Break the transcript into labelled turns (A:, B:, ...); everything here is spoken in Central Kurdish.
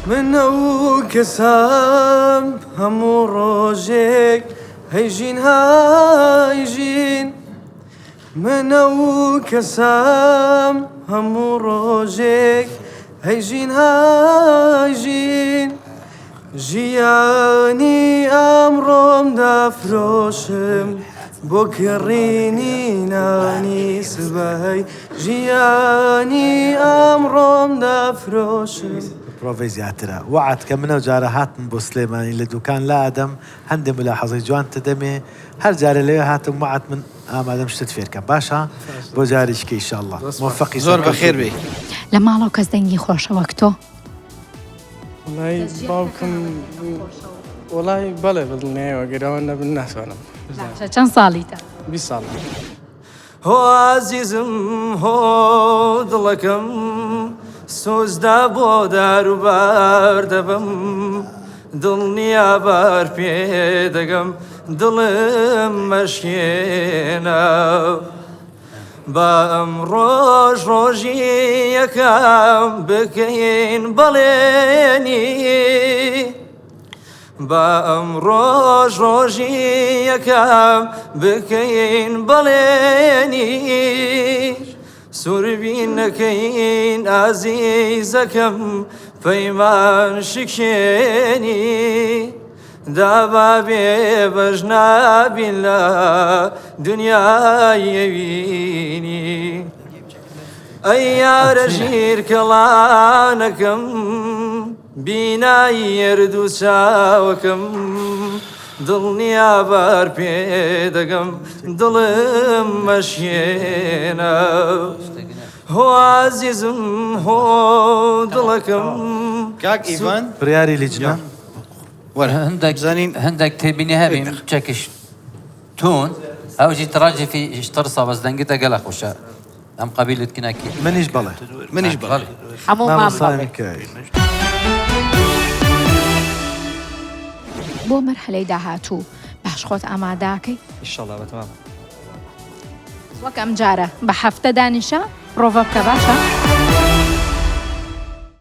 A: من ئەو کەسام هەموو ڕۆژێک هەیژین هایژین من ئەو کەسام هەموو ڕۆژێک هەیژین هایژین ژیانی ئەمڕۆم دەفرۆشم بۆ کڕینی نانی سبەی ژیانی ئەمڕۆم دەفرۆشم
B: پرۆڤی زیاترە وعد کە منە و جارە هاتم بۆ سلێمانی لە دوکان لا ئەدەم هەندێک ملاحەزەی جوانتە دەمێ هەر جارە لەوێ هاتم وعد من ئامادەم شتت فێرکەم باشە بۆ جارێککە ئینشاءالله موفقی
C: زۆر بەخێر بێ
D: لە ماڵەوە کەس دەنگی خۆشە وەک تۆ
A: وڵای باوکم وڵای بەڵێ بڵنێەوە گەرەوە نەبن ناتوانم
D: چەند ساڵیتە
A: 20 ساڵ هۆ عزیزم هۆ دڵەکەم سۆزدا بۆ داروبار دەبم دڵنیا بار پێ دەگەم دڵم مەشکێنە بە ئەم ڕۆژ ڕۆژی یەکەم بکەین بەڵێنی بە ئەم ڕۆژ ڕۆژی یەکەم بکەین بەڵێنی سوربین نەکەین ئازیزەکەم پەیمان شکێنی دابا بێ بەش نابین لە دنیای ئەوینی ئەی یارە ژیر کەڵانەکەم بینایی یەردوو چاوەکەم دڵنیا بار پێ دەگەم دڵم مەشکێنە هۆ عزیزم هۆ دڵەکەم
C: کاک ئیڤان
B: بڕیاری لیجنە
C: وەرە
E: هەندێک
C: زانین
E: هەندێک تێبینی هەبین چەکش تون ئەوژی تڕاجی في اشترسە بەس دەنگتە گەلە خۆشە ئەم قەبیلت کناکی
B: منیش بەڵێ
C: منیش بەڵێ
D: هەموومان بەڵێ
B: مامەسانەکەی
D: بۆ مەرحەلەی داهاتوو باش خۆت ئاماداکەی
A: ئیشەڵا بەتەواو
D: وەک ئەم جارە بە هەفتە دانیشە ڕۆڤە بکە باشە